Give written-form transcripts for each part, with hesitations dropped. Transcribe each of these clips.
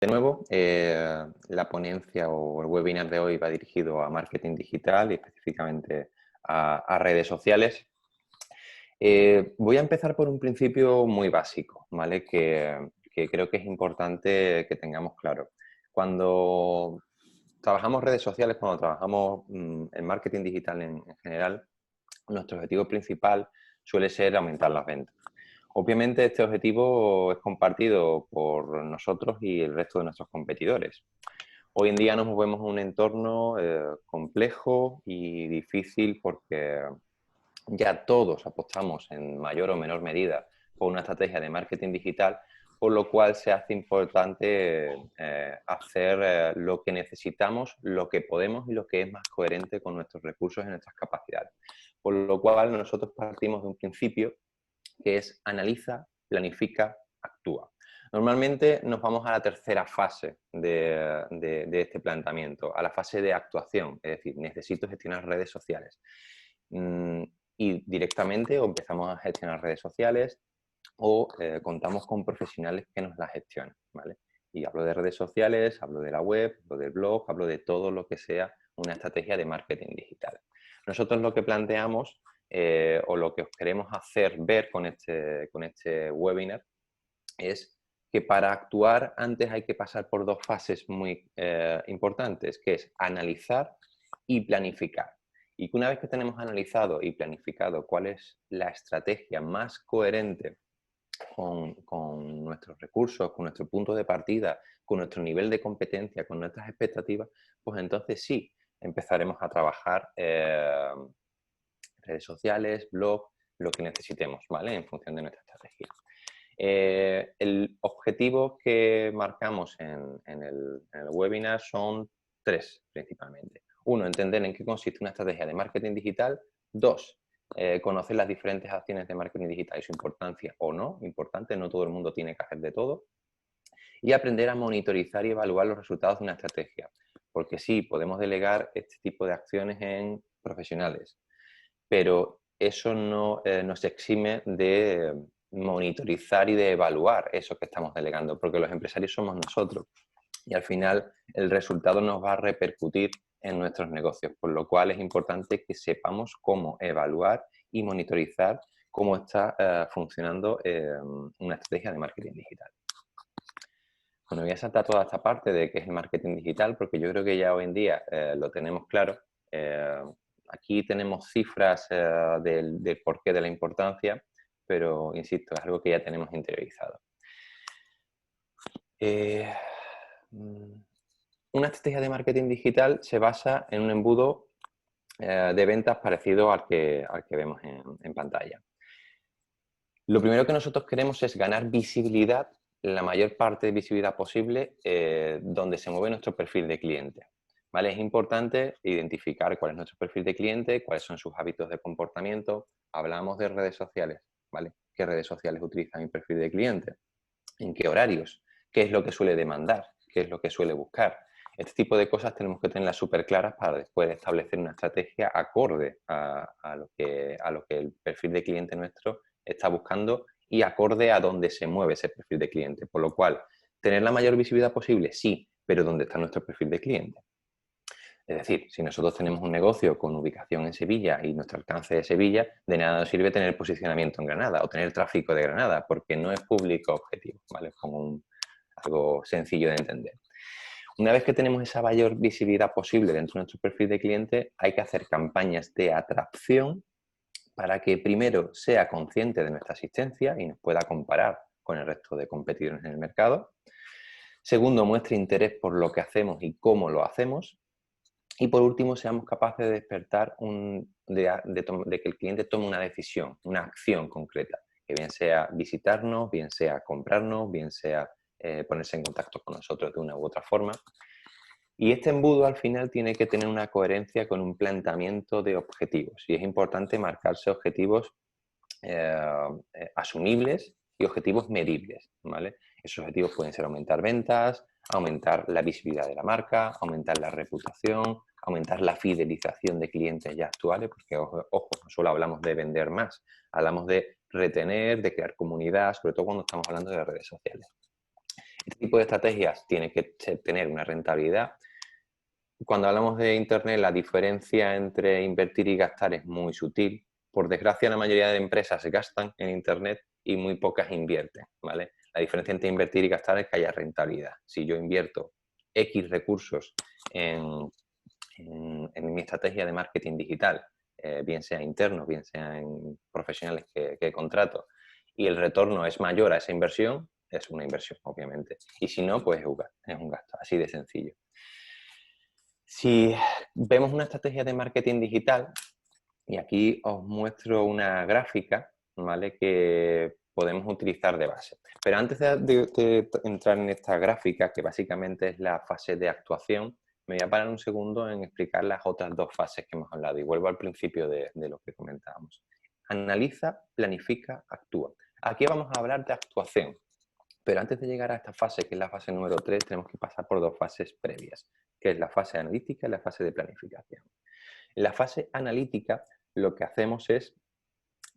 De nuevo, la ponencia o el webinar de hoy va dirigido a marketing digital y específicamente a redes sociales. Voy a empezar por un principio muy básico, ¿vale? Que creo que es importante que tengamos claro. Cuando trabajamos redes sociales, cuando trabajamos en marketing digital en general, nuestro objetivo principal suele ser aumentar las ventas. Obviamente este objetivo es compartido por nosotros y el resto de nuestros competidores. Hoy en día nos movemos en un entorno complejo y difícil porque ya todos apostamos en mayor o menor medida por una estrategia de marketing digital, por lo cual se hace importante hacer lo que necesitamos, lo que podemos y lo que es más coherente con nuestros recursos y nuestras capacidades. Por lo cual nosotros partimos de un principio que es analiza, planifica, actúa. Normalmente nos vamos a la tercera fase de este planteamiento, a la fase de actuación, es decir, necesito gestionar redes sociales. Y directamente o empezamos a gestionar redes sociales o contamos con profesionales que nos las gestionen, ¿vale? Y hablo de redes sociales, hablo de la web, hablo del blog, hablo de todo lo que sea una estrategia de marketing digital. Nosotros lo que planteamos o lo que os queremos hacer ver con este webinar es que para actuar antes hay que pasar por dos fases muy importantes, que es analizar y planificar. Y que una vez que tenemos analizado y planificado cuál es la estrategia más coherente con nuestros recursos, con nuestro punto de partida, con nuestro nivel de competencia, con nuestras expectativas, pues entonces sí, empezaremos a trabajar redes sociales, blog, lo que necesitemos, ¿vale? En función de nuestra estrategia. El objetivo que marcamos en el webinar son tres principalmente. Uno, entender en qué consiste una estrategia de marketing digital. Dos, conocer las diferentes acciones de marketing digital y su importancia o no. Importante, no todo el mundo tiene que hacer de todo. Y aprender a monitorizar y evaluar los resultados de una estrategia. Porque sí, podemos delegar este tipo de acciones en profesionales, pero eso no nos exime de monitorizar y de evaluar eso que estamos delegando, porque los empresarios somos nosotros y al final el resultado nos va a repercutir en nuestros negocios, por lo cual es importante que sepamos cómo evaluar y monitorizar cómo está funcionando una estrategia de marketing digital. Bueno, voy a saltar toda esta parte de qué es el marketing digital, porque yo creo que ya hoy en día lo tenemos claro. Aquí tenemos cifras del porqué de la importancia, pero insisto, es algo que ya tenemos interiorizado. Una estrategia de marketing digital se basa en un embudo de ventas parecido al que vemos en pantalla. Lo primero que nosotros queremos es ganar visibilidad, la mayor parte de visibilidad posible, donde se mueve nuestro perfil de cliente. ¿Vale? Es importante identificar cuál es nuestro perfil de cliente, cuáles son sus hábitos de comportamiento. Hablamos de redes sociales, ¿vale? ¿Qué redes sociales utiliza mi perfil de cliente? ¿En qué horarios? ¿Qué es lo que suele demandar? ¿Qué es lo que suele buscar? Este tipo de cosas tenemos que tenerlas súper claras para después establecer una estrategia acorde a lo que el perfil de cliente nuestro está buscando y acorde a dónde se mueve ese perfil de cliente. Por lo cual, tener la mayor visibilidad posible, sí, pero ¿dónde está nuestro perfil de cliente? Es decir, si nosotros tenemos un negocio con ubicación en Sevilla y nuestro alcance de Sevilla, de nada nos sirve tener posicionamiento en Granada o tener tráfico de Granada, porque no es público objetivo, ¿vale? Es como algo sencillo de entender. Una vez que tenemos esa mayor visibilidad posible dentro de nuestro perfil de cliente, hay que hacer campañas de atracción para que primero sea consciente de nuestra existencia y nos pueda comparar con el resto de competidores en el mercado. Segundo, muestre interés por lo que hacemos y cómo lo hacemos. Y por último, seamos capaces de despertar, de que el cliente tome una decisión, una acción concreta, que bien sea visitarnos, bien sea comprarnos, bien sea ponerse en contacto con nosotros de una u otra forma. Y este embudo al final tiene que tener una coherencia con un planteamiento de objetivos. Y es importante marcarse objetivos asumibles y objetivos medibles, ¿vale? Esos objetivos pueden ser aumentar ventas, aumentar la visibilidad de la marca, aumentar la reputación, aumentar la fidelización de clientes ya actuales, porque, ojo, no solo hablamos de vender más, hablamos de retener, de crear comunidad, sobre todo cuando estamos hablando de redes sociales. Este tipo de estrategias tienen que tener una rentabilidad. Cuando hablamos de Internet, la diferencia entre invertir y gastar es muy sutil. Por desgracia, la mayoría de empresas gastan en Internet y muy pocas invierten, ¿vale? La diferencia entre invertir y gastar es que haya rentabilidad. Si yo invierto X recursos en mi estrategia de marketing digital, bien sea interno, bien sea en profesionales que contrato, y el retorno es mayor a esa inversión, es una inversión, obviamente. Y si no, pues es un gasto, así de sencillo. Si vemos una estrategia de marketing digital, y aquí os muestro una gráfica, ¿vale?, que podemos utilizar de base. Pero antes de entrar en esta gráfica, que básicamente es la fase de actuación, me voy a parar un segundo en explicar las otras dos fases que hemos hablado y vuelvo al principio de lo que comentábamos. Analiza, planifica, actúa. Aquí vamos a hablar de actuación. Pero antes de llegar a esta fase, que es la fase número 3, tenemos que pasar por dos fases previas, que es la fase analítica y la fase de planificación. En la fase analítica, lo que hacemos es,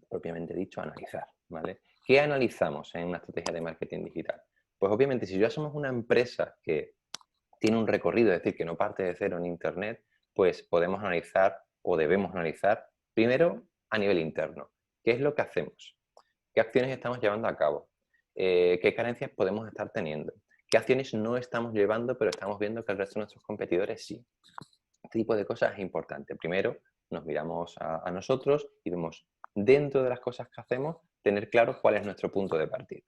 propiamente dicho, analizar, ¿vale? ¿Qué analizamos en una estrategia de marketing digital? Pues obviamente, si ya somos una empresa que tiene un recorrido, es decir, que no parte de cero en Internet, pues podemos analizar o debemos analizar primero a nivel interno. ¿Qué es lo que hacemos? ¿Qué acciones estamos llevando a cabo? ¿Qué carencias podemos estar teniendo? ¿Qué acciones no estamos llevando, pero estamos viendo que el resto de nuestros competidores sí? Este tipo de cosas es importante. Primero, nos miramos a nosotros y vemos, dentro de las cosas que hacemos, tener claro cuál es nuestro punto de partida.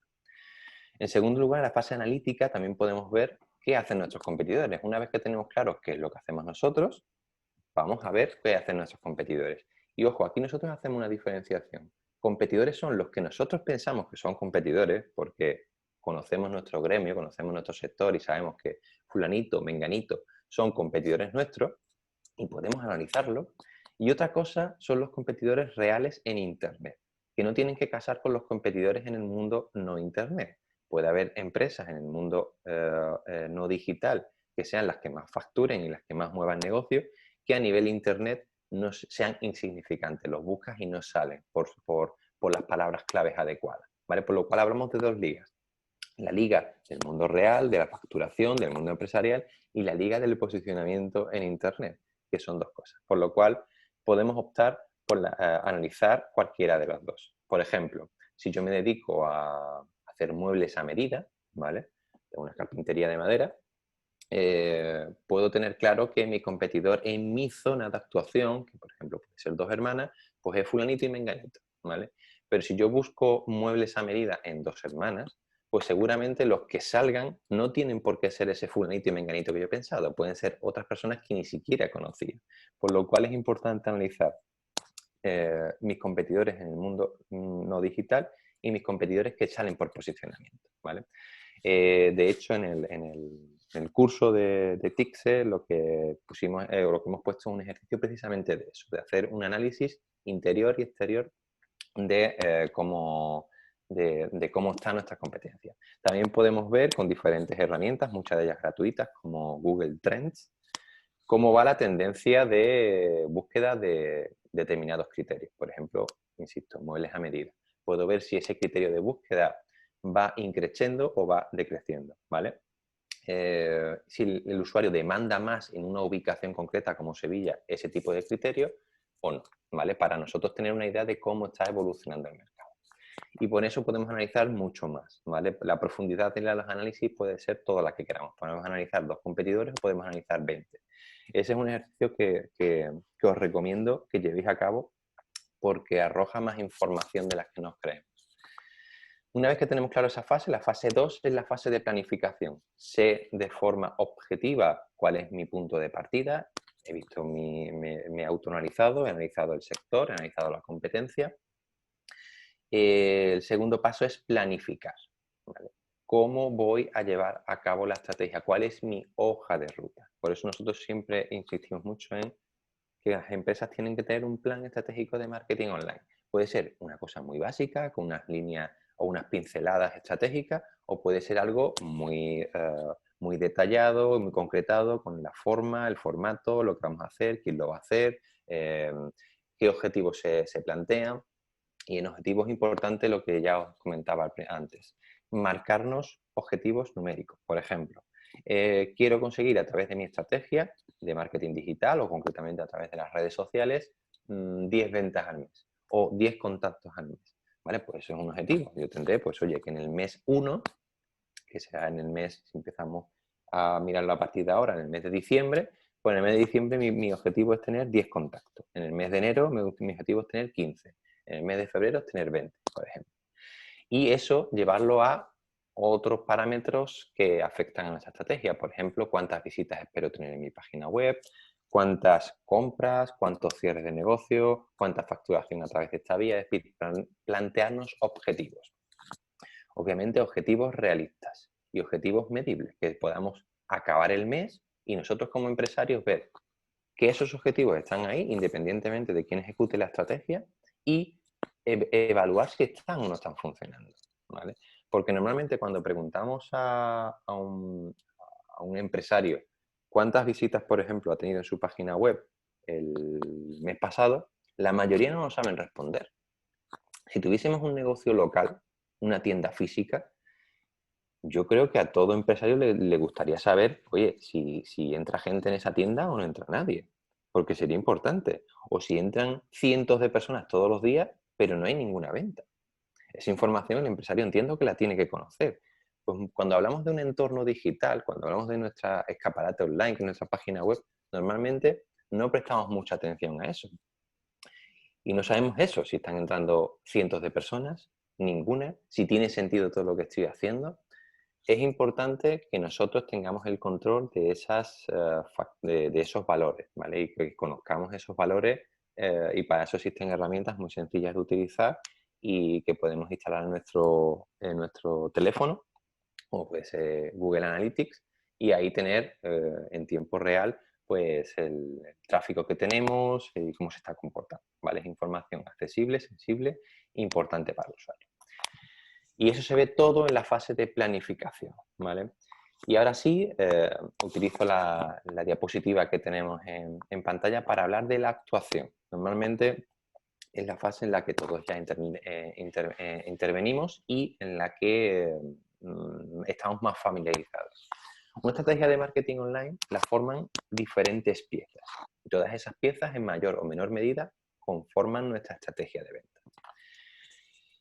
En segundo lugar, en la fase analítica también podemos ver qué hacen nuestros competidores. Una vez que tenemos claro qué es lo que hacemos nosotros, vamos a ver qué hacen nuestros competidores. Y ojo, aquí nosotros hacemos una diferenciación. Competidores son los que nosotros pensamos que son competidores porque conocemos nuestro gremio, conocemos nuestro sector y sabemos que fulanito, menganito son competidores nuestros y podemos analizarlo. Y otra cosa son los competidores reales en Internet, que no tienen que casar con los competidores en el mundo no Internet. Puede haber empresas en el mundo no digital que sean las que más facturen y las que más muevan negocios, que a nivel Internet no sean insignificantes. Los buscas y no salen por las palabras claves adecuadas, ¿vale? Por lo cual hablamos de dos ligas. La liga del mundo real, de la facturación, del mundo empresarial y la liga del posicionamiento en Internet, que son dos cosas. Por lo cual podemos optar por analizar cualquiera de las dos. Por ejemplo, si yo me dedico a hacer muebles a medida, ¿vale?, de una carpintería de madera, puedo tener claro que mi competidor en mi zona de actuación, que por ejemplo puede ser Dos Hermanas, pues es fulanito y menganito, ¿vale? Pero si yo busco muebles a medida en Dos Hermanas, pues seguramente los que salgan no tienen por qué ser ese fulanito y menganito que yo he pensado, pueden ser otras personas que ni siquiera conocía. Por lo cual es importante analizar mis competidores en el mundo no digital y mis competidores que salen por posicionamiento, ¿vale? De hecho, en el curso de TICSE lo que pusimos, lo que hemos puesto es un ejercicio precisamente de eso, de hacer un análisis interior y exterior de cómo está nuestra competencia. También podemos ver con diferentes herramientas, muchas de ellas gratuitas, como Google Trends, cómo va la tendencia de búsqueda de determinados criterios. Por ejemplo, insisto, muebles a medida. Puedo ver si ese criterio de búsqueda va increciendo o va decreciendo, ¿vale? Si el usuario demanda más en una ubicación concreta como Sevilla ese tipo de criterio o no, ¿vale? Para nosotros tener una idea de cómo está evolucionando el mercado. Y por eso podemos analizar mucho más, ¿vale? La profundidad de los análisis puede ser toda la que queramos. Podemos analizar 2 competidores o podemos analizar 20. Ese es un ejercicio que os recomiendo que llevéis a cabo porque arroja más información de las que nos creemos. Una vez que tenemos claro esa fase, la fase 2 es la fase de planificación. Sé de forma objetiva cuál es mi punto de partida, he visto me he autoanalizado, he analizado el sector, he analizado la competencia. El segundo paso es planificar, ¿vale? ¿Cómo voy a llevar a cabo la estrategia? ¿Cuál es mi hoja de ruta? Por eso nosotros siempre insistimos mucho en que las empresas tienen que tener un plan estratégico de marketing online. Puede ser una cosa muy básica, con unas líneas o unas pinceladas estratégicas, o puede ser algo muy detallado, muy concretado, con la forma, el formato, lo que vamos a hacer, quién lo va a hacer, qué objetivos se plantean. Y en objetivos es importante lo que ya os comentaba antes, marcarnos objetivos numéricos. Por ejemplo, quiero conseguir a través de mi estrategia de marketing digital o concretamente a través de las redes sociales 10 ventas al mes o 10 contactos al mes. ¿Vale? Pues eso es un objetivo. Yo tendré, pues oye, que en el mes 1, que será en el mes, si empezamos a mirarlo a partir de ahora, en el mes de diciembre, pues en el mes de diciembre mi objetivo es tener 10 contactos. En el mes de enero mi objetivo es tener 15. En el mes de febrero es tener 20, por ejemplo. Y eso llevarlo a otros parámetros que afectan a nuestra estrategia. Por ejemplo, cuántas visitas espero tener en mi página web, cuántas compras, cuántos cierres de negocio, cuánta facturación a través de esta vía. Es decir, plantearnos objetivos. Obviamente objetivos realistas y objetivos medibles, que podamos acabar el mes y nosotros como empresarios ver que esos objetivos están ahí independientemente de quién ejecute la estrategia y evaluar si están o no están funcionando, ¿vale? Porque normalmente cuando preguntamos a un empresario cuántas visitas, por ejemplo, ha tenido en su página web el mes pasado, la mayoría no nos saben responder. Si tuviésemos un negocio local, una tienda física, yo creo que a todo empresario le gustaría saber, oye, si entra gente en esa tienda o no entra nadie, porque sería importante. O si entran cientos de personas todos los días, pero no hay ninguna venta. Esa información el empresario entiendo que la tiene que conocer. Pues cuando hablamos de un entorno digital, cuando hablamos de nuestra escaparate online, que es nuestra página web, normalmente no prestamos mucha atención a eso. Y no sabemos eso, si están entrando cientos de personas, ninguna, si tiene sentido todo lo que estoy haciendo. Es importante que nosotros tengamos el control de, de esos valores, ¿vale? Y que conozcamos esos valores y para eso existen herramientas muy sencillas de utilizar y que podemos instalar en nuestro teléfono, como puede ser Google Analytics, y ahí tener en tiempo real pues el tráfico que tenemos y cómo se está comportando, ¿vale? Es información accesible, sensible, importante para el usuario. Y eso se ve todo en la fase de planificación, ¿vale? Y ahora sí, utilizo la diapositiva que tenemos en pantalla para hablar de la actuación. Normalmente es la fase en la que todos ya intervenimos y en la que estamos más familiarizados. Una estrategia de marketing online la forman diferentes piezas. Y todas esas piezas, en mayor o menor medida, conforman nuestra estrategia de venta.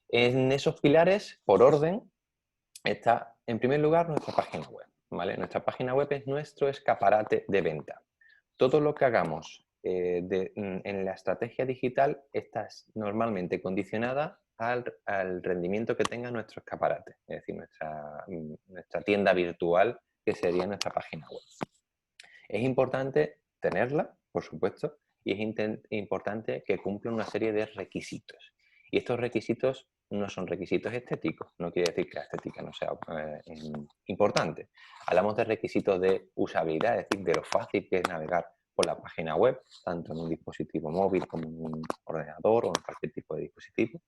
En esos pilares, por orden, está, en primer lugar, nuestra página web, ¿vale? Nuestra página web es nuestro escaparate de venta. Todo lo que hagamos en la estrategia digital está normalmente condicionada al rendimiento que tenga nuestro escaparate, es decir, nuestra tienda virtual, que sería nuestra página web. Es importante tenerla, por supuesto, y es importante que cumpla una serie de requisitos. Y estos requisitos no son requisitos estéticos, no quiere decir que la estética no sea importante. Hablamos de requisitos de usabilidad, es decir, de lo fácil que es navegar por la página web, tanto en un dispositivo móvil como en un ordenador o en cualquier tipo de dispositivo.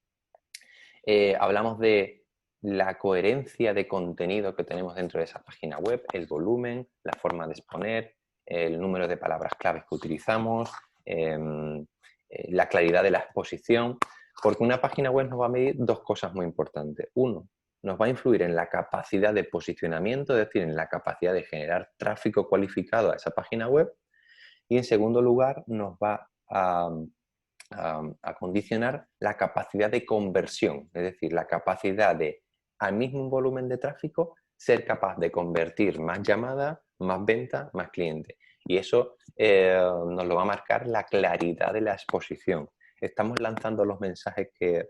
Hablamos de la coherencia de contenido que tenemos dentro de esa página web, el volumen, la forma de exponer, el número de palabras claves que utilizamos, la claridad de la exposición, porque una página web nos va a medir dos cosas muy importantes. Uno, nos va a influir en la capacidad de posicionamiento, es decir, en la capacidad de generar tráfico cualificado a esa página web. Y en segundo lugar, nos va a condicionar la capacidad de conversión, es decir, la capacidad de, al mismo volumen de tráfico, ser capaz de convertir más llamadas, más ventas, más clientes. Y eso nos lo va a marcar la claridad de la exposición. Estamos lanzando los mensajes que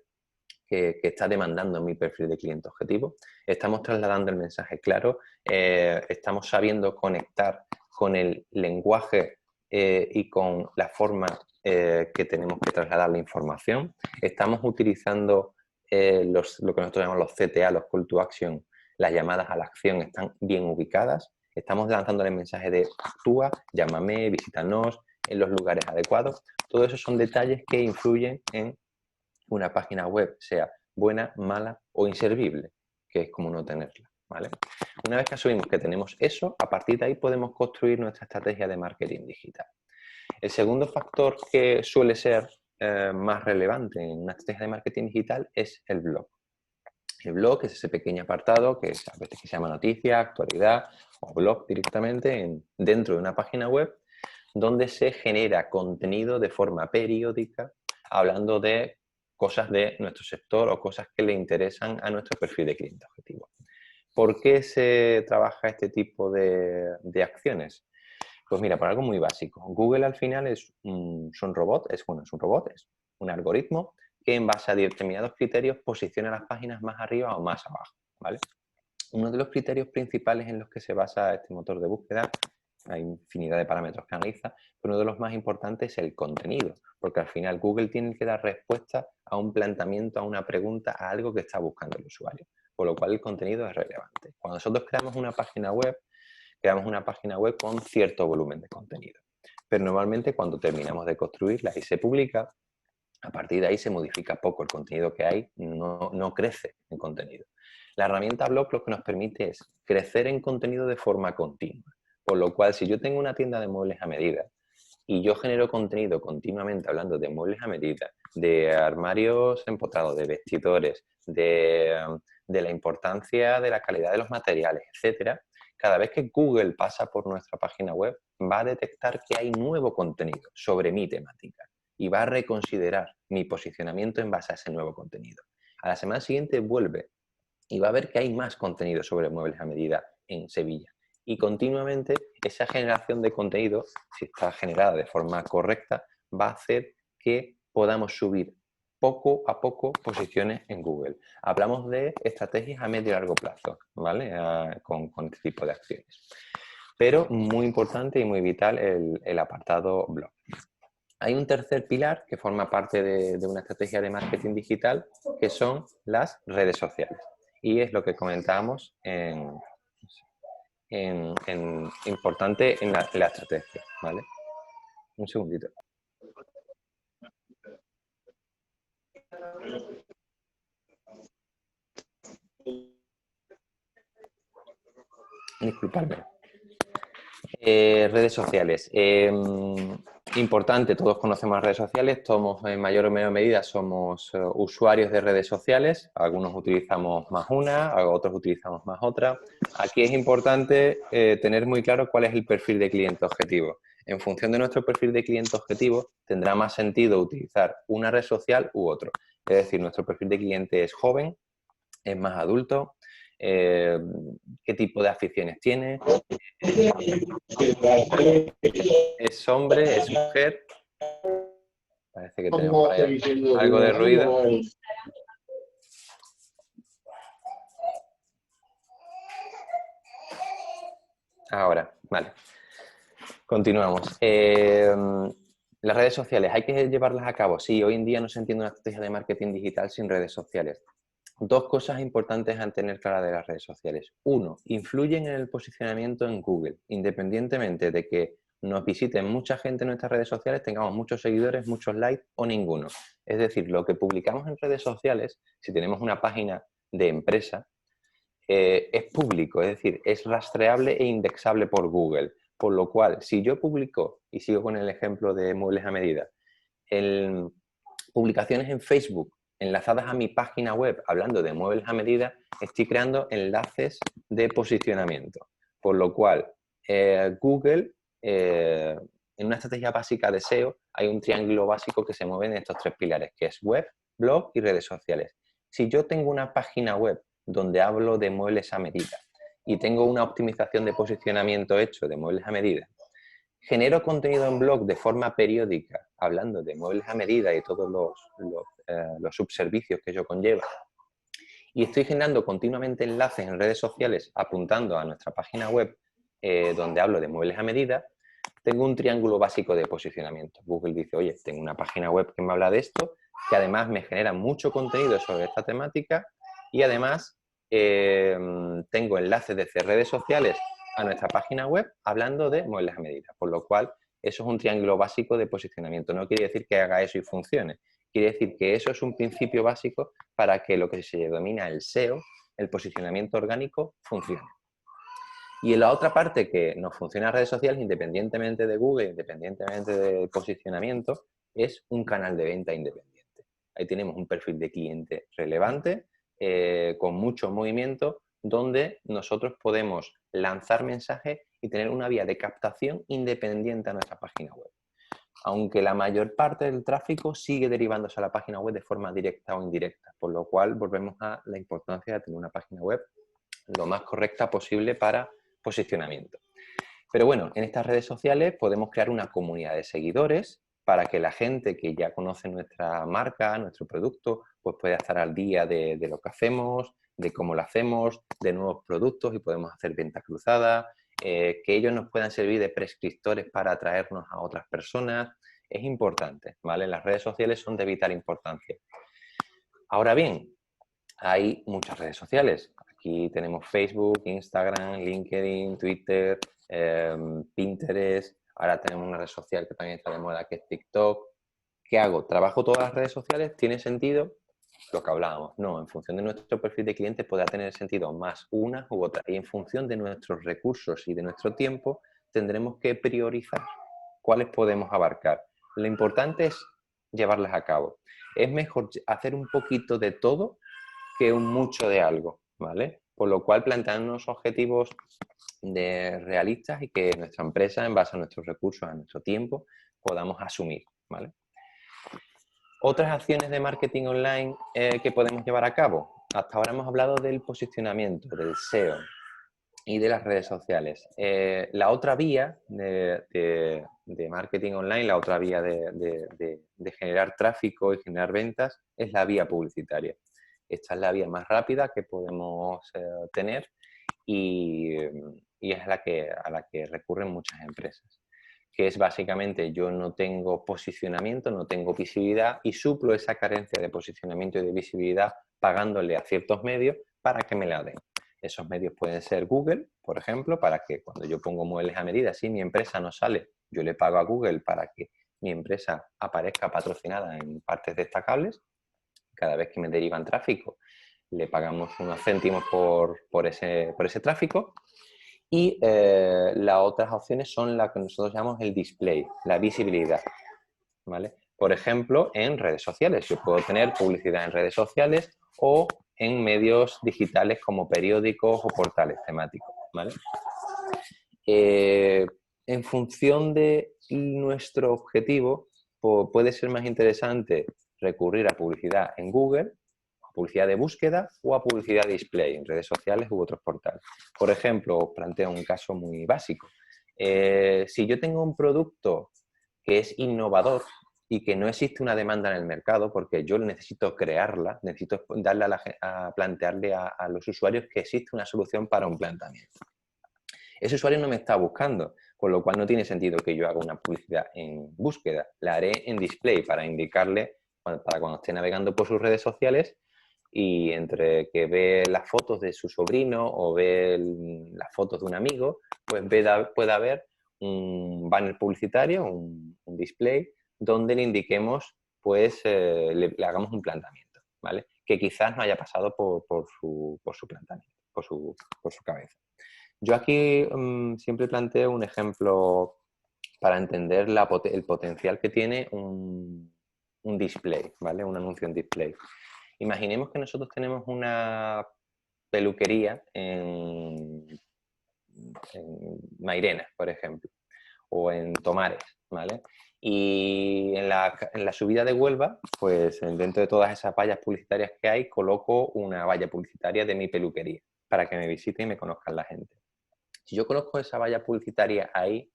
está demandando mi perfil de cliente objetivo. Estamos trasladando el mensaje claro, estamos sabiendo conectar con el lenguaje y con la forma que tenemos que trasladar la información. Estamos utilizando lo que nosotros llamamos los CTA, los Call to Action, las llamadas a la acción están bien ubicadas. Estamos lanzando el mensaje de actúa, llámame, visítanos en los lugares adecuados. Todo eso son detalles que influyen en una página web sea buena, mala o inservible, que es como no tenerla, ¿vale? Una vez que asumimos que tenemos eso, a partir de ahí podemos construir nuestra estrategia de marketing digital. El segundo factor que suele ser más relevante en una estrategia de marketing digital es el blog. El blog es ese pequeño apartado que a veces que se llama noticia, actualidad o blog directamente dentro de una página web donde se genera contenido de forma periódica hablando de cosas de nuestro sector o cosas que le interesan a nuestro perfil de cliente objetivo. ¿Por qué se trabaja este tipo de acciones? Pues mira, por algo muy básico. Google al final es un robot, es un algoritmo que en base a determinados criterios posiciona las páginas más arriba o más abajo, ¿vale? Uno de los criterios principales en los que se basa este motor de búsqueda, hay infinidad de parámetros que analiza, pero uno de los más importantes es el contenido, porque al final Google tiene que dar respuesta a un planteamiento, a una pregunta, a algo que está buscando el usuario, por lo cual el contenido es relevante. Cuando nosotros creamos una página web con cierto volumen de contenido, pero normalmente cuando terminamos de construirla y se publica, a partir de ahí se modifica poco el contenido que hay, no crece en contenido. La herramienta Blog lo que nos permite es crecer en contenido de forma continua. Por lo cual, si yo tengo una tienda de muebles a medida y yo genero contenido continuamente hablando de muebles a medida, de armarios empotrados, de vestidores, de la importancia de la calidad de los materiales, etcétera, cada vez que Google pasa por nuestra página web va a detectar que hay nuevo contenido sobre mi temática y va a reconsiderar mi posicionamiento en base a ese nuevo contenido. A la semana siguiente vuelve y va a ver que hay más contenido sobre muebles a medida en Sevilla. Y continuamente esa generación de contenido, si está generada de forma correcta, va a hacer que podamos subir poco a poco posiciones en Google. Hablamos de estrategias a medio y largo plazo, ¿vale? Con este tipo de acciones. Pero muy importante y muy vital el apartado blog. Hay un tercer pilar que forma parte de una estrategia de marketing digital, que son las redes sociales. Y es lo que comentábamos importante en la estrategia, ¿vale? Un segundito. Disculpadme. Redes sociales. Importante, todos conocemos las redes sociales, todos en mayor o menor medida somos usuarios de redes sociales, algunos utilizamos más una, otros utilizamos más otra. Aquí es importante tener muy claro cuál es el perfil de cliente objetivo. En función de nuestro perfil de cliente objetivo, tendrá más sentido utilizar una red social u otro. Es decir, nuestro perfil de cliente es joven, es más adulto, qué tipo de aficiones tiene, es hombre, es mujer. Parece que tenemos por ahí algo de ruido. Ahora, vale. Continuamos. Las redes sociales, ¿hay que llevarlas a cabo? Sí, hoy en día no se entiende una estrategia de marketing digital sin redes sociales. Dos cosas importantes a tener claras de las redes sociales. Uno, influyen en el posicionamiento en Google, independientemente de que nos visiten mucha gente en nuestras redes sociales, tengamos muchos seguidores, muchos likes o ninguno. Es decir, lo que publicamos en redes sociales, si tenemos una página de empresa, es público, es decir, es rastreable e indexable por Google. Por lo cual, si yo publico, y sigo con el ejemplo de muebles a medida, publicaciones en Facebook enlazadas a mi página web hablando de muebles a medida, estoy creando enlaces de posicionamiento. Por lo cual, Google, en una estrategia básica de SEO, hay un triángulo básico que se mueve en estos tres pilares, que es web, blog y redes sociales. Si yo tengo una página web donde hablo de muebles a medida y tengo una optimización de posicionamiento hecho de muebles a medida, genero contenido en blog de forma periódica, hablando de muebles a medida y todos los subservicios que ello conlleva, y estoy generando continuamente enlaces en redes sociales apuntando a nuestra página web donde hablo de muebles a medida, tengo un triángulo básico de posicionamiento. Google dice, oye, tengo una página web que me habla de esto, que además me genera mucho contenido sobre esta temática y además tengo enlaces desde redes sociales a nuestra página web hablando de muebles a medida, por lo cual eso es un triángulo básico de posicionamiento. No quiere decir que haga eso y funcione, quiere decir que eso es un principio básico para que lo que se denomina el SEO, el posicionamiento orgánico, funcione. Y en la otra parte que nos funciona en redes sociales, independientemente de Google, independientemente del posicionamiento, es un canal de venta independiente. Ahí tenemos un perfil de cliente relevante con mucho movimiento, donde nosotros podemos lanzar mensajes y tener una vía de captación independiente a nuestra página web. Aunque la mayor parte del tráfico sigue derivándose a la página web de forma directa o indirecta, por lo cual volvemos a la importancia de tener una página web lo más correcta posible para posicionamiento. Pero bueno, en estas redes sociales podemos crear una comunidad de seguidores para que la gente que ya conoce nuestra marca, nuestro producto, pues pueda estar al día de lo que hacemos, de cómo lo hacemos, de nuevos productos y podemos hacer venta cruzada, que ellos nos puedan servir de prescriptores para atraernos a otras personas. Es importante, ¿vale? Las redes sociales son de vital importancia. Ahora bien, hay muchas redes sociales. Aquí tenemos Facebook, Instagram, LinkedIn, Twitter, Pinterest. Ahora tenemos una red social que también está de moda, que es TikTok. ¿Qué hago? ¿Trabajo todas las redes sociales? ¿Tiene sentido? Lo que hablábamos. No, en función de nuestro perfil de cliente puede tener sentido más una u otra. Y en función de nuestros recursos y de nuestro tiempo, tendremos que priorizar cuáles podemos abarcar. Lo importante es llevarlas a cabo. Es mejor hacer un poquito de todo que un mucho de algo, ¿vale? Por lo cual plantearnos objetivos realistas y que nuestra empresa, en base a nuestros recursos, a nuestro tiempo, podamos asumir, ¿vale? Otras acciones de marketing online que podemos llevar a cabo. Hasta ahora hemos hablado del posicionamiento, del SEO y de las redes sociales. La otra vía de marketing online, la otra vía de generar tráfico y generar ventas es la vía publicitaria. Esta es la vía más rápida que podemos tener y es a la que recurren muchas empresas, que es básicamente yo no tengo posicionamiento, no tengo visibilidad y suplo esa carencia de posicionamiento y de visibilidad pagándole a ciertos medios para que me la den. Esos medios pueden ser Google, por ejemplo, para que cuando yo pongo muebles a medida, si mi empresa no sale, yo le pago a Google para que mi empresa aparezca patrocinada en partes destacables. Cada vez que me derivan tráfico, le pagamos unos céntimos por ese tráfico. Y las otras opciones son las que nosotros llamamos el display, la visibilidad, ¿vale? Por ejemplo, en redes sociales. Yo puedo tener publicidad en redes sociales o en medios digitales como periódicos o portales temáticos, ¿vale? En función de nuestro objetivo, puede ser más interesante recurrir a publicidad en Google, a publicidad de búsqueda o a publicidad de display en redes sociales u otros portales. Por ejemplo, os planteo un caso muy básico. Si yo tengo un producto que es innovador y que no existe una demanda en el mercado, porque yo necesito crearla, necesito darle a plantearle a los usuarios que existe una solución para un planteamiento. Ese usuario no me está buscando, con lo cual no tiene sentido que yo haga una publicidad en búsqueda. La haré en display para indicarle, para cuando esté navegando por sus redes sociales y entre que ve las fotos de su sobrino o ve las fotos de un amigo, pues pueda haber un banner publicitario, un display, donde le indiquemos, pues le hagamos un planteamiento, ¿vale? Que quizás no haya pasado por su planteamiento, por su cabeza. Yo aquí siempre planteo un ejemplo para entender el potencial que tiene un display, ¿vale? Un anuncio en display. Imaginemos que nosotros tenemos una peluquería en Mairena, por ejemplo, o en Tomares, ¿vale? Y en la subida de Huelva, pues dentro de todas esas vallas publicitarias que hay, coloco una valla publicitaria de mi peluquería para que me visite y me conozcan la gente. Si yo coloco esa valla publicitaria ahí,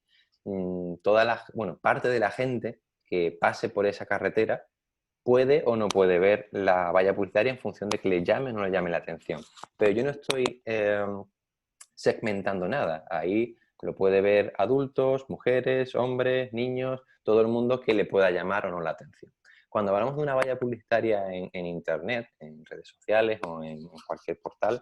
parte de la gente que pase por esa carretera puede o no puede ver la valla publicitaria en función de que le llame o no le llame la atención. Pero yo no estoy segmentando nada. Ahí lo puede ver adultos, mujeres, hombres, niños, todo el mundo que le pueda llamar o no la atención. Cuando hablamos de una valla publicitaria en Internet, en redes sociales o en cualquier portal,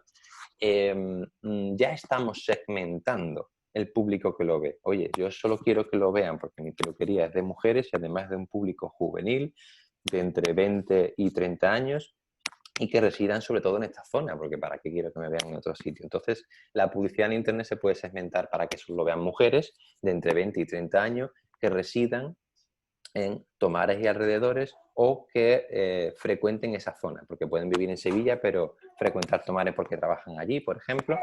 ya estamos segmentando el público que lo ve. Oye, yo solo quiero que lo vean porque mi peluquería es de mujeres y además de un público juvenil de entre 20 y 30 años y que residan sobre todo en esta zona, porque ¿para qué quiero que me vean en otro sitio? Entonces, la publicidad en Internet se puede segmentar para que solo lo vean mujeres de entre 20 y 30 años que residan en Tomares y alrededores o que frecuenten esa zona, porque pueden vivir en Sevilla, pero frecuentar Tomares porque trabajan allí, por ejemplo.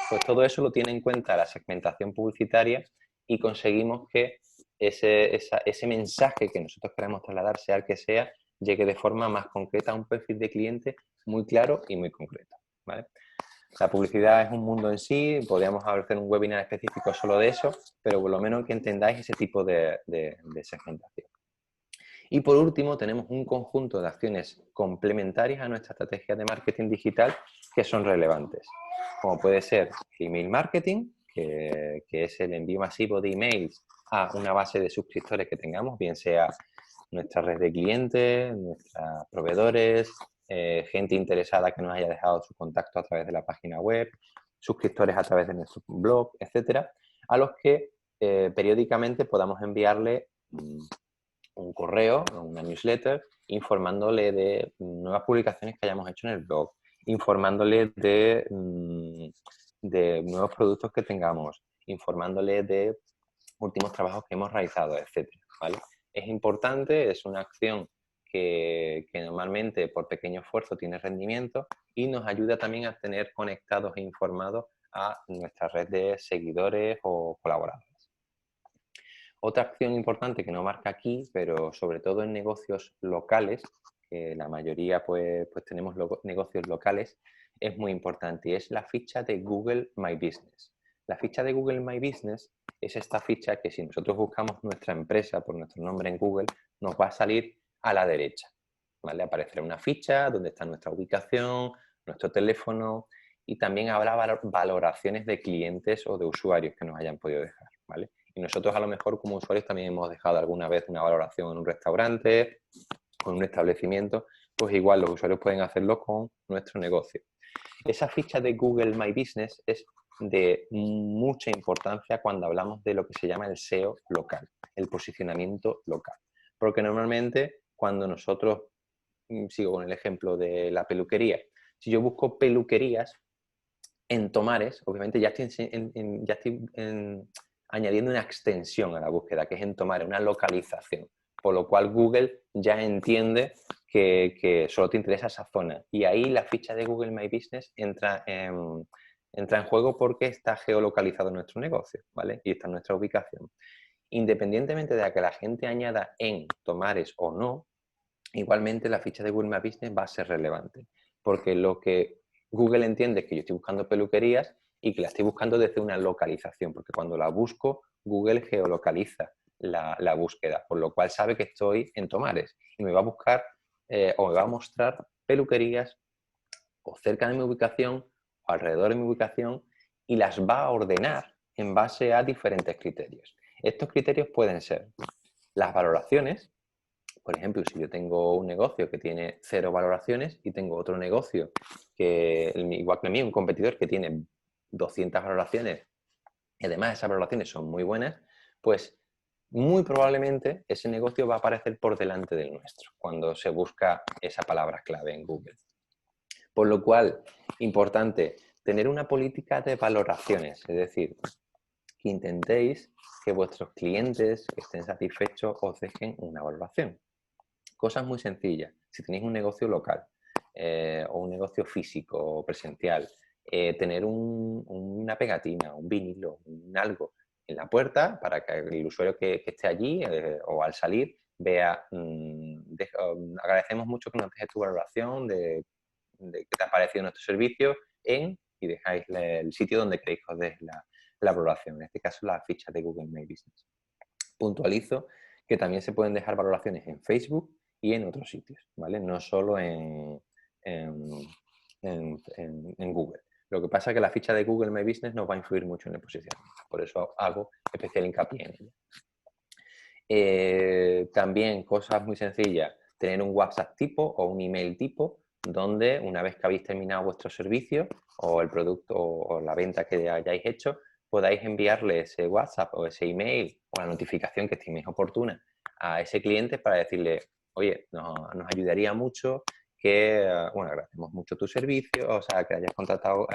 Pues todo eso lo tiene en cuenta la segmentación publicitaria y conseguimos que ese mensaje que nosotros queremos trasladar, sea el que sea, llegue de forma más concreta a un perfil de cliente muy claro y muy concreto, ¿vale? La publicidad es un mundo en sí, podríamos hacer un webinar específico solo de eso, pero por lo menos que entendáis ese tipo de segmentación. Y por último, tenemos un conjunto de acciones complementarias a nuestra estrategia de marketing digital que son relevantes, como puede ser email marketing, que es el envío masivo de emails a una base de suscriptores que tengamos, bien sea nuestra red de clientes, nuestros proveedores, gente interesada que nos haya dejado su contacto a través de la página web, suscriptores a través de nuestro blog, etcétera, a los que periódicamente podamos enviarle un correo, una newsletter, informándole de nuevas publicaciones que hayamos hecho en el blog, informándole de nuevos productos que tengamos, informándole de últimos trabajos que hemos realizado, etcétera, ¿vale? Es importante, es una acción que normalmente por pequeño esfuerzo tiene rendimiento y nos ayuda también a tener conectados e informados a nuestra red de seguidores o colaboradores. Otra acción importante que no marca aquí, pero sobre todo en negocios locales, que la mayoría pues tenemos negocios locales, es muy importante y es la ficha de Google My Business. La ficha de Google My Business es esta ficha que si nosotros buscamos nuestra empresa por nuestro nombre en Google, nos va a salir a la derecha, ¿vale? Aparecerá una ficha donde está nuestra ubicación, nuestro teléfono y también habrá valoraciones de clientes o de usuarios que nos hayan podido dejar, ¿vale? Y nosotros a lo mejor como usuarios también hemos dejado alguna vez una valoración en un restaurante o en un establecimiento, pues igual los usuarios pueden hacerlo con nuestro negocio. Esa ficha de Google My Business es de mucha importancia cuando hablamos de lo que se llama el SEO local, el posicionamiento local. Porque normalmente cuando nosotros, sigo con el ejemplo de la peluquería, si yo busco peluquerías en Tomares, obviamente ya estoy añadiendo una extensión a la búsqueda, que es en Tomares, una localización, por lo cual Google ya entiende que solo te interesa esa zona. Y ahí la ficha de Google My Business entra en juego porque está geolocalizado nuestro negocio, ¿vale? Y está en nuestra ubicación. Independientemente de que la gente añada en Tomares o no, igualmente la ficha de Google My Business va a ser relevante, porque lo que Google entiende es que yo estoy buscando peluquerías y que la estoy buscando desde una localización, porque cuando la busco, Google geolocaliza la búsqueda, por lo cual sabe que estoy en Tomares y me va a buscar o me va a mostrar peluquerías o cerca de mi ubicación o alrededor de mi ubicación y las va a ordenar en base a diferentes criterios. Estos criterios pueden ser las valoraciones. Por ejemplo, si yo tengo un negocio que tiene 0 valoraciones y tengo otro negocio que, igual que el mío, un competidor que tiene 200 valoraciones y además esas valoraciones son muy buenas, pues muy probablemente ese negocio va a aparecer por delante del nuestro cuando se busca esa palabra clave en Google. Por lo cual, importante, tener una política de valoraciones, es decir, que intentéis que vuestros clientes que estén satisfechos os dejen una valoración. Cosas muy sencillas. Si tenéis un negocio local o un negocio físico o presencial, tener una pegatina, un vinilo, algo en la puerta para que el usuario que esté allí o al salir vea, agradecemos mucho que nos dejes tu valoración de qué te ha parecido nuestro servicio y dejáis el sitio donde queréis que os deis la valoración. En este caso, la ficha de Google My Business. Puntualizo que también se pueden dejar valoraciones en Facebook y en otros sitios, ¿vale? No solo en Google. Lo que pasa es que la ficha de Google My Business nos va a influir mucho en el posicionamiento. Por eso hago especial hincapié en ella. También cosas muy sencillas, tener un WhatsApp tipo o un email tipo donde una vez que habéis terminado vuestro servicio o el producto o la venta que hayáis hecho, podáis enviarle ese WhatsApp o ese email o la notificación que estiméis oportuna a ese cliente para decirle, oye, nos ayudaría mucho que, bueno, agradecemos mucho tu servicio, o sea, que hayas contado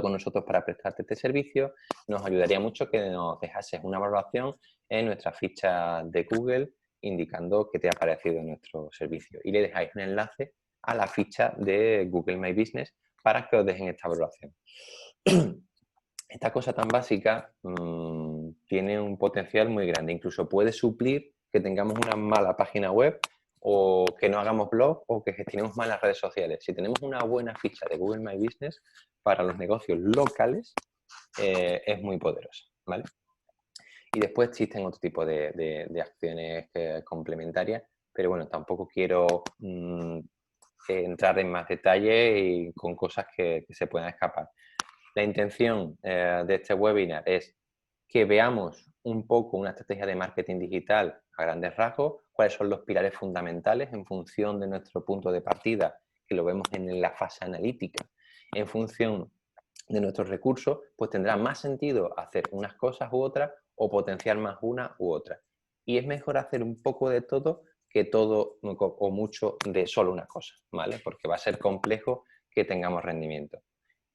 con nosotros para prestarte este servicio, nos ayudaría mucho que nos dejases una valoración en nuestra ficha de Google indicando que te ha parecido nuestro servicio. Y le dejáis un enlace a la ficha de Google My Business para que os dejen esta valoración. Esta cosa tan básica tiene un potencial muy grande. Incluso puede suplir que tengamos una mala página web o que no hagamos blog o que gestionemos mal las redes sociales. Si tenemos una buena ficha de Google My Business para los negocios locales, es muy poderosa, ¿vale? Y después existen otro tipo de acciones complementarias, pero bueno, tampoco quiero entrar en más detalle y con cosas que se puedan escapar. La intención de este webinar es que veamos un poco una estrategia de marketing digital a grandes rasgos, cuáles son los pilares fundamentales en función de nuestro punto de partida, que lo vemos en la fase analítica, en función de nuestros recursos, pues tendrá más sentido hacer unas cosas u otras o potenciar más una u otra. Y es mejor hacer un poco de todo que todo o mucho de solo una cosa, ¿vale? Porque va a ser complejo que tengamos rendimiento.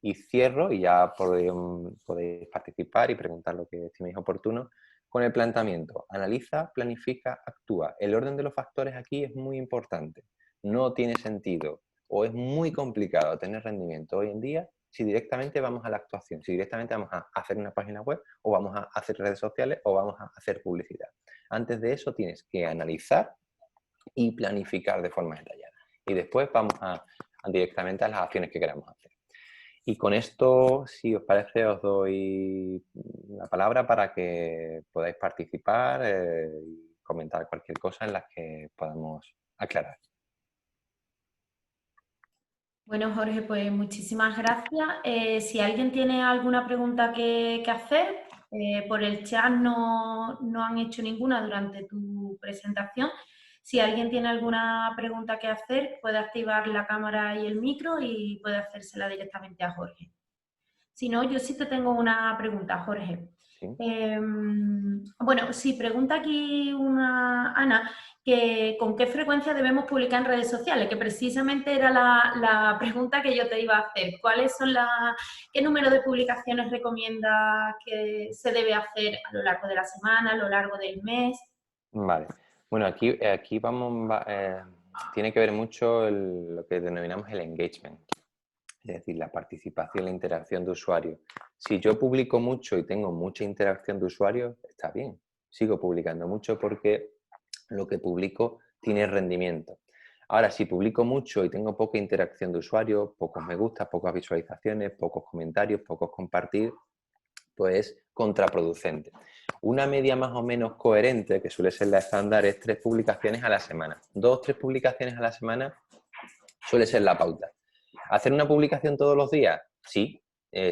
Y cierro, y ya podéis participar y preguntar lo que estiméis oportuno, con el planteamiento. Analiza, planifica, actúa. El orden de los factores aquí es muy importante. No tiene sentido o es muy complicado tener rendimiento hoy en día si directamente vamos a la actuación, si directamente vamos a hacer una página web o vamos a hacer redes sociales o vamos a hacer publicidad. Antes de eso tienes que analizar y planificar de forma detallada. Y después vamos directamente a las acciones que queramos hacer. Y con esto, si os parece, os doy la palabra para que podáis participar y comentar cualquier cosa en la que podamos aclarar. Bueno, Jorge, pues muchísimas gracias. Si alguien tiene alguna pregunta que hacer, por el chat no han hecho ninguna durante tu presentación. Si alguien tiene alguna pregunta que hacer, puede activar la cámara y el micro y puede hacérsela directamente a Jorge. Si no, yo sí te tengo una pregunta, Jorge. ¿Sí? Bueno, sí, pregunta aquí una Ana, que con qué frecuencia debemos publicar en redes sociales, que precisamente era la pregunta que yo te iba a hacer. ¿Qué número de publicaciones recomiendas que se debe hacer a lo largo de la semana, a lo largo del mes? Vale. Bueno, aquí tiene que ver mucho lo que denominamos el engagement, es decir, la participación, la interacción de usuarios. Si yo publico mucho y tengo mucha interacción de usuarios, está bien. Sigo publicando mucho porque lo que publico tiene rendimiento. Ahora, si publico mucho y tengo poca interacción de usuarios, pocos me gusta, pocas visualizaciones, pocos comentarios, pocos compartir, pues es contraproducente. Una media más o menos coherente, que suele ser la estándar, es 3 publicaciones a la semana. 2 o 3 publicaciones a la semana suele ser la pauta. ¿Hacer una publicación todos los días? Sí,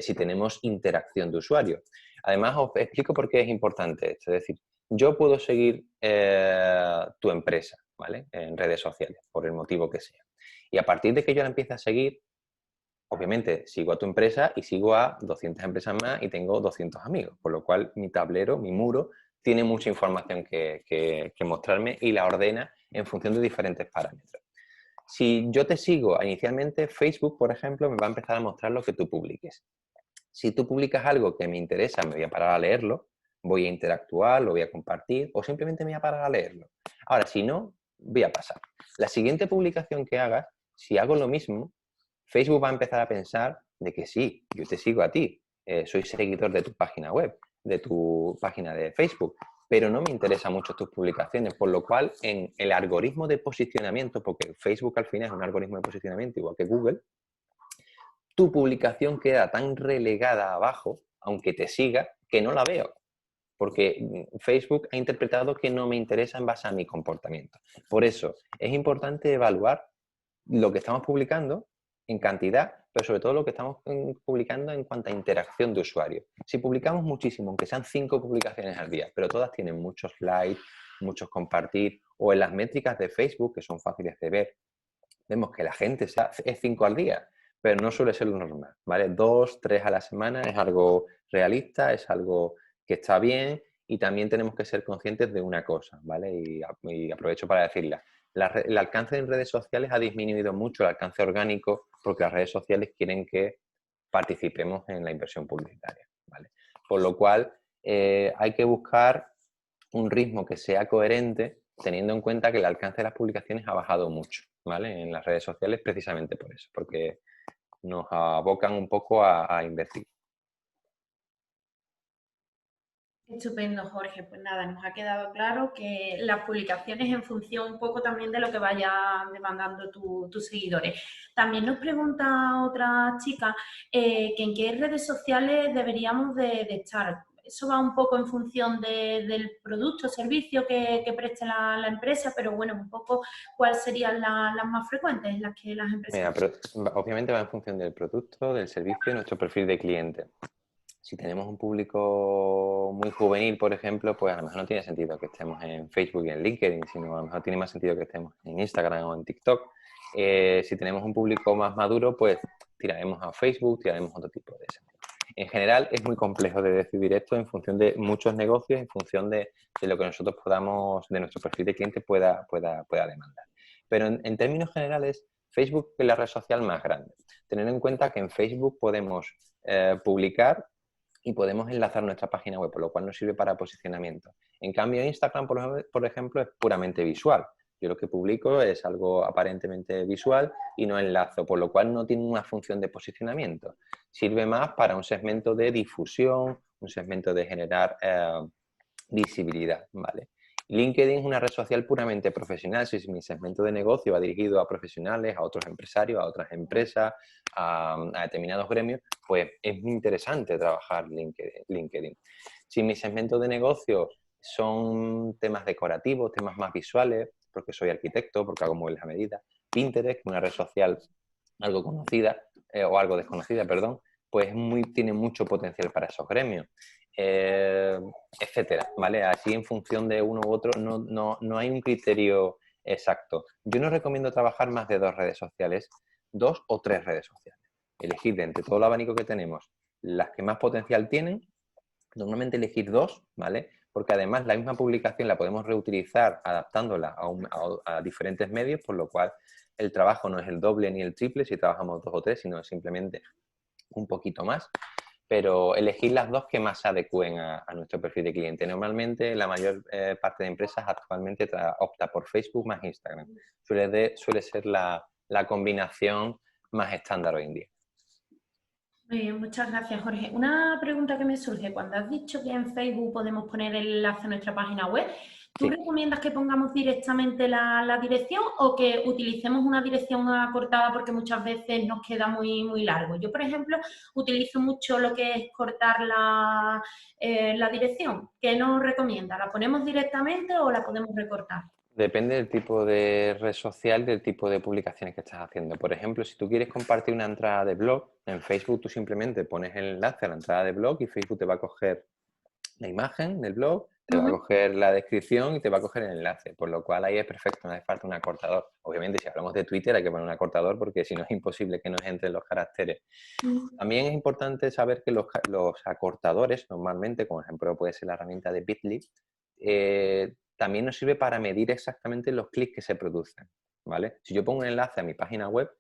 si tenemos interacción de usuario. Además, os explico por qué es importante esto. Es decir, yo puedo seguir tu empresa, ¿vale? En redes sociales, por el motivo que sea. Y a partir de que yo la empiece a seguir, obviamente sigo a tu empresa y sigo a 200 empresas más y tengo 200 amigos. Por lo cual, mi tablero, mi muro, tiene mucha información que mostrarme y la ordena en función de diferentes parámetros. Si yo te sigo inicialmente, Facebook, por ejemplo, me va a empezar a mostrar lo que tú publiques. Si tú publicas algo que me interesa, me voy a parar a leerlo, voy a interactuar, lo voy a compartir o simplemente me voy a parar a leerlo. Ahora, si no, voy a pasar. La siguiente publicación que hagas, si hago lo mismo, Facebook va a empezar a pensar de que sí, yo te sigo a ti, soy seguidor de tu página web, de tu página de Facebook, pero no me interesan mucho tus publicaciones, por lo cual en el algoritmo de posicionamiento, porque Facebook al final es un algoritmo de posicionamiento igual que Google, tu publicación queda tan relegada abajo, aunque te siga, que no la veo, porque Facebook ha interpretado que no me interesa en base a mi comportamiento. Por eso es importante evaluar lo que estamos publicando en cantidad, pero sobre todo lo que estamos publicando en cuanto a interacción de usuario. Si publicamos muchísimo, aunque sean 5 publicaciones al día, pero todas tienen muchos likes, muchos compartir, o en las métricas de Facebook, que son fáciles de ver, vemos que la gente es 5 al día, pero no suele ser lo normal, ¿vale? 2, 3 a la semana es algo realista, es algo que está bien y también tenemos que ser conscientes de una cosa, ¿vale? Y aprovecho para decirla. El alcance en redes sociales ha disminuido mucho, el alcance orgánico, porque las redes sociales quieren que participemos en la inversión publicitaria, ¿vale? Por lo cual hay que buscar un ritmo que sea coherente teniendo en cuenta que el alcance de las publicaciones ha bajado mucho, ¿vale? En las redes sociales precisamente por eso, porque nos abocan un poco a invertir. Estupendo, Jorge. Pues nada, nos ha quedado claro que las publicaciones en función un poco también de lo que vayan demandando tus seguidores. También nos pregunta otra chica que en qué redes sociales deberíamos de estar. Eso va un poco en función del producto o servicio que preste la empresa, pero bueno, un poco cuáles serían las más frecuentes, las que las empresas... Mira, pero obviamente va en función del producto, del servicio y nuestro perfil de cliente. Si tenemos un público muy juvenil, por ejemplo, pues a lo mejor no tiene sentido que estemos en Facebook y en LinkedIn, sino a lo mejor tiene más sentido que estemos en Instagram o en TikTok. Si tenemos un público más maduro, pues tiraremos a Facebook, tiraremos a otro tipo de servicios. En general es muy complejo de decidir esto en función de muchos negocios, en función de lo que nosotros podamos, de nuestro perfil de cliente pueda demandar. Pero en términos generales, Facebook es la red social más grande. Tener en cuenta que en Facebook podemos publicar y podemos enlazar nuestra página web, por lo cual nos sirve para posicionamiento. En cambio, Instagram, por ejemplo, es puramente visual. Yo lo que publico es algo aparentemente visual y no enlazo, por lo cual no tiene una función de posicionamiento. Sirve más para un segmento de difusión, un segmento de generar visibilidad, ¿vale? LinkedIn es una red social puramente profesional. Si mi segmento de negocio va dirigido a profesionales, a otros empresarios, a otras empresas, a determinados gremios, pues es muy interesante trabajar LinkedIn. Si mi segmento de negocio son temas decorativos, temas más visuales, porque soy arquitecto, porque hago muebles a medida, Pinterest, una red social algo conocida, o algo desconocida, perdón, pues tiene mucho potencial para esos gremios. Etcétera, ¿vale? Así en función de uno u otro no hay un criterio exacto. Yo no recomiendo trabajar más de 2 redes sociales, 2 o 3 redes sociales. Elegir de entre todo el abanico que tenemos las que más potencial tienen, normalmente elegir 2, ¿vale? Porque además la misma publicación la podemos reutilizar adaptándola a diferentes medios, por lo cual el trabajo no es el doble ni el triple si trabajamos 2 o 3, sino simplemente un poquito más, pero elegir las 2 que más se adecúen a nuestro perfil de cliente. Normalmente la mayor parte de empresas actualmente opta por Facebook más Instagram. Suele ser la combinación más estándar hoy en día. Muy bien, muchas gracias, Jorge. Una pregunta que me surge, cuando has dicho que en Facebook podemos poner el enlace a nuestra página web, ¿tú recomiendas que pongamos directamente la dirección o que utilicemos una dirección acortada porque muchas veces nos queda muy largo? Yo, por ejemplo, utilizo mucho lo que es cortar la dirección. ¿Qué nos recomienda? ¿La ponemos directamente o la podemos recortar? Depende del tipo de red social, del tipo de publicaciones que estás haciendo. Por ejemplo, si tú quieres compartir una entrada de blog, en Facebook tú simplemente pones el enlace a la entrada de blog y Facebook te va a coger la imagen del blog, te va a coger la descripción y te va a coger el enlace, por lo cual ahí es perfecto, no hace falta un acortador. Obviamente, si hablamos de Twitter hay que poner un acortador porque si no es imposible que nos entren los caracteres. También es importante saber que los acortadores, normalmente, como ejemplo puede ser la herramienta de Bitly, también nos sirve para medir exactamente los clics que se producen, ¿vale? Si yo pongo un enlace a mi página web,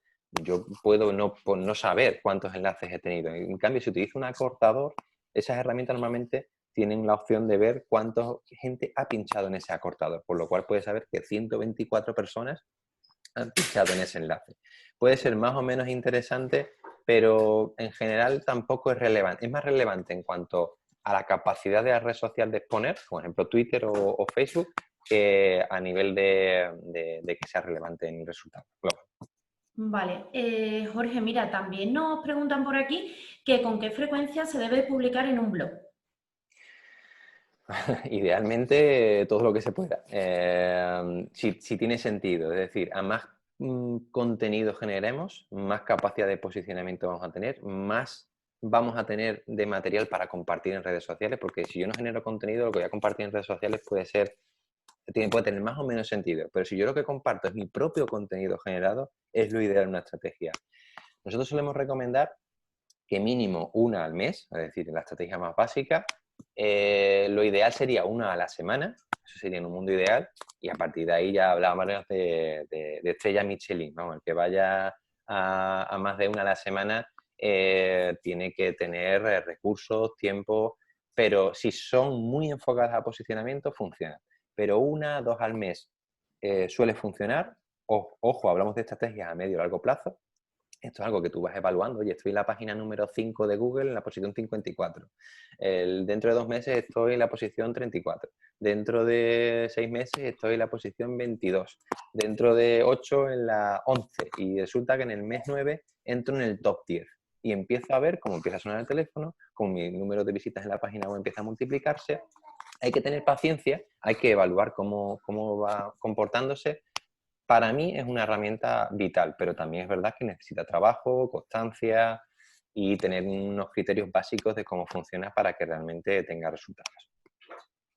yo puedo no saber cuántos enlaces he tenido. En cambio, si utilizo un acortador, esas herramientas normalmente tienen la opción de ver cuánta gente ha pinchado en ese acortador, por lo cual puedes saber que 124 personas han pinchado en ese enlace. Puede ser más o menos interesante, pero en general tampoco es relevante. Es más relevante en cuanto a la capacidad de la red social de exponer, por ejemplo Twitter o Facebook, que a nivel de que sea relevante en el resultado global. Vale, Jorge, mira, también nos preguntan por aquí que con qué frecuencia se debe publicar en un blog. Idealmente todo lo que se pueda, si tiene sentido, es decir, a más contenido generemos, más capacidad de posicionamiento vamos a tener, más vamos a tener de material para compartir en redes sociales, porque si yo no genero contenido, lo que voy a compartir en redes sociales puede tener más o menos sentido, pero si yo lo que comparto es mi propio contenido generado, es lo ideal en una estrategia. Nosotros solemos recomendar que mínimo una al mes, es decir, en la estrategia más básica, lo ideal sería una a la semana, eso sería en un mundo ideal, y a partir de ahí ya hablábamos de estrella Michelin, vamos, el que vaya a más de una a la semana tiene que tener recursos, tiempo, pero si son muy enfocadas a posicionamiento, funciona. pero 1, 2 al mes suele funcionar. Ojo, hablamos de estrategias a medio y largo plazo. Esto es algo que tú vas evaluando. Oye, estoy en la página número 5 de Google, en la posición 54. Dentro de 2 meses estoy en la posición 34. Dentro de 6 meses estoy en la posición 22. Dentro de 8 en la 11. Y resulta que en el mes 9 entro en el top 10. Y empiezo a ver cómo empieza a sonar el teléfono, cómo mi número de visitas en la página web empieza a multiplicarse. Hay que tener paciencia, hay que evaluar cómo va comportándose. Para mí es una herramienta vital, pero también es verdad que necesita trabajo, constancia y tener unos criterios básicos de cómo funciona para que realmente tenga resultados.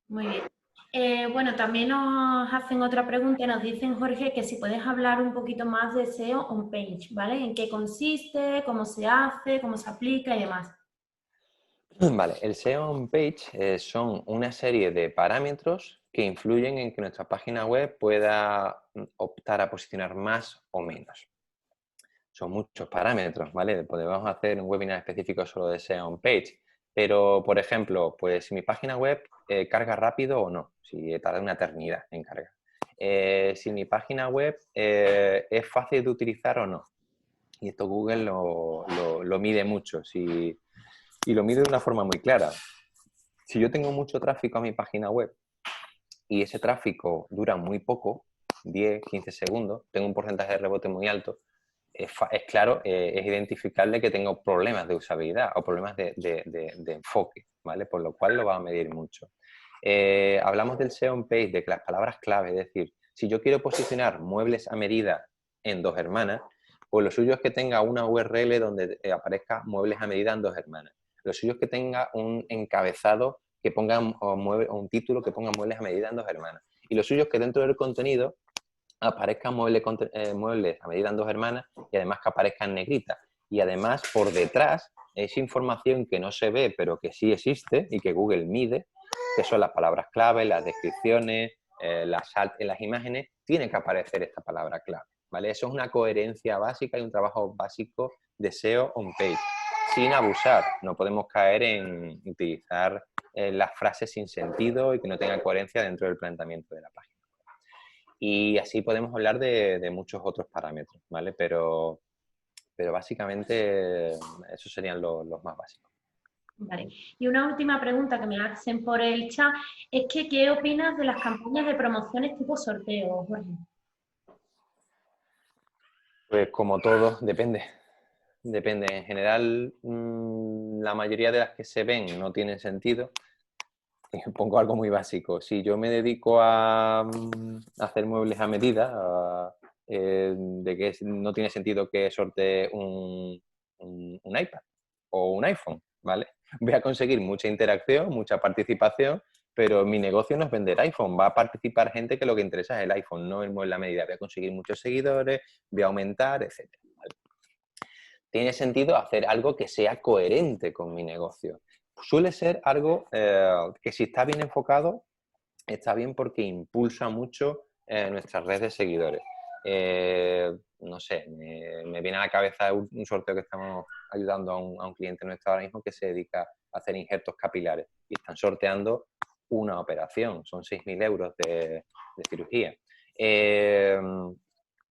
Muy bien. Bueno, también nos hacen otra pregunta, nos dicen, Jorge, que si puedes hablar un poquito más de SEO on page, ¿vale? ¿En qué consiste, cómo se hace, cómo se aplica y demás? Vale, el SEO on page son una serie de parámetros que influyen en que nuestra página web pueda optar a posicionar más o menos. Son muchos parámetros, ¿vale? Podemos hacer un webinar específico solo de SEO on page, pero, por ejemplo, pues si mi página web carga rápido o no, si tarda una eternidad en carga. Si mi página web es fácil de utilizar o no. Y esto Google lo mide mucho y lo mide de una forma muy clara. Si yo tengo mucho tráfico a mi página web y ese tráfico dura muy poco, 10, 15 segundos, tengo un porcentaje de rebote muy alto, es claro, es identificable que tengo problemas de usabilidad o problemas de enfoque, ¿vale? Por lo cual lo va a medir mucho. Hablamos del SEO on page, de que las palabras clave, es decir, si yo quiero posicionar muebles a medida en Dos Hermanas, pues lo suyo es que tenga una URL donde aparezca muebles a medida en Dos Hermanas. Lo suyo es que tenga un encabezado que ponga o un título que ponga muebles a medida en Dos Hermanas. Y lo suyo es que dentro del contenido aparezcan muebles a medida en Dos Hermanas y además que aparezca en negrita. Y además, por detrás, es información que no se ve, pero que sí existe y que Google mide, que son las palabras clave, las descripciones, en las imágenes, tiene que aparecer esta palabra clave, ¿vale? Eso es una coherencia básica y un trabajo básico de SEO on page, sin abusar. No podemos caer en utilizar las frases sin sentido y que no tengan coherencia dentro del planteamiento de la página. Y así podemos hablar de muchos otros parámetros, ¿vale? Pero básicamente esos serían los más básicos. Vale. Y una última pregunta que me hacen por el chat es que, ¿qué opinas de las campañas de promociones tipo sorteo, Jorge? Pues como todo, depende. Depende. En general, la mayoría de las que se ven no tienen sentido. Pongo algo muy básico. Si yo me dedico a hacer muebles a medida, de que no tiene sentido que sortee un iPad o un iPhone, ¿vale? Voy a conseguir mucha interacción, mucha participación, pero mi negocio no es vender iPhone. Va a participar gente que lo que interesa es el iPhone, no el mueble a medida. Voy a conseguir muchos seguidores, voy a aumentar, etc. ¿Vale? Tiene sentido hacer algo que sea coherente con mi negocio. Suele ser algo que si está bien enfocado, está bien porque impulsa mucho nuestras redes de seguidores. No sé, me viene a la cabeza un sorteo que estamos ayudando a un cliente nuestro ahora mismo que se dedica a hacer injertos capilares y están sorteando una operación, son 6.000 euros de cirugía.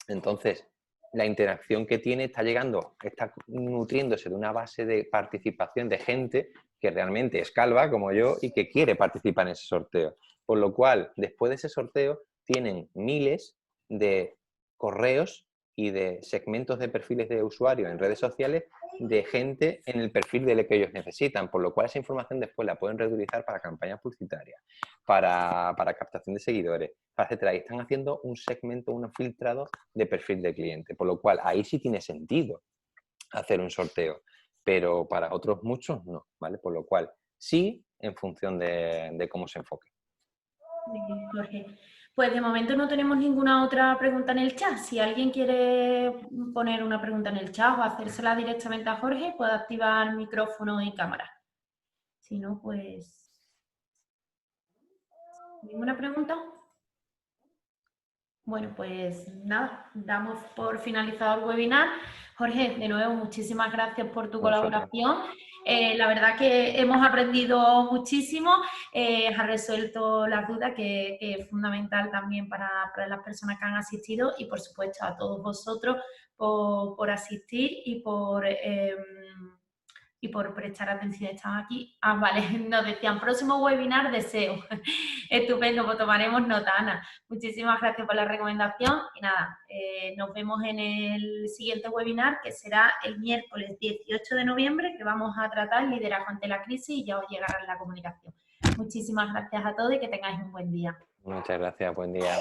Entonces, la interacción que tiene está llegando, está nutriéndose de una base de participación de gente que realmente es calva, como yo, y que quiere participar en ese sorteo. Por lo cual, después de ese sorteo, tienen miles de correos y de segmentos de perfiles de usuarios en redes sociales de gente en el perfil de lo que ellos necesitan, por lo cual esa información después la pueden reutilizar para campañas publicitarias, para captación de seguidores, etcétera. Y están haciendo un segmento, un filtrado de perfil de cliente, por lo cual ahí sí tiene sentido hacer un sorteo, pero para otros muchos no, ¿vale? Por lo cual sí en función de cómo se enfoque. Muy bien, Jorge. Pues de momento no tenemos ninguna otra pregunta en el chat. Si alguien quiere poner una pregunta en el chat o hacérsela directamente a Jorge, puede activar micrófono y cámara. Si no, pues... ¿Ninguna pregunta? Bueno, pues nada, damos por finalizado el webinar. Jorge, de nuevo, muchísimas gracias por tu Vosotros. colaboración. La verdad que hemos aprendido muchísimo, has resuelto las dudas, que es fundamental también para las personas que han asistido y, por supuesto, a todos vosotros por asistir y por prestar atención. Están aquí. Ah, vale, nos decían, próximo webinar de SEO. Estupendo, pues tomaremos nota, Ana. Muchísimas gracias por la recomendación y nada, nos vemos en el siguiente webinar, que será el miércoles 18 de noviembre, que vamos a tratar liderazgo ante la crisis y ya os llegará la comunicación. Muchísimas gracias a todos y que tengáis un buen día. Muchas gracias, buen día.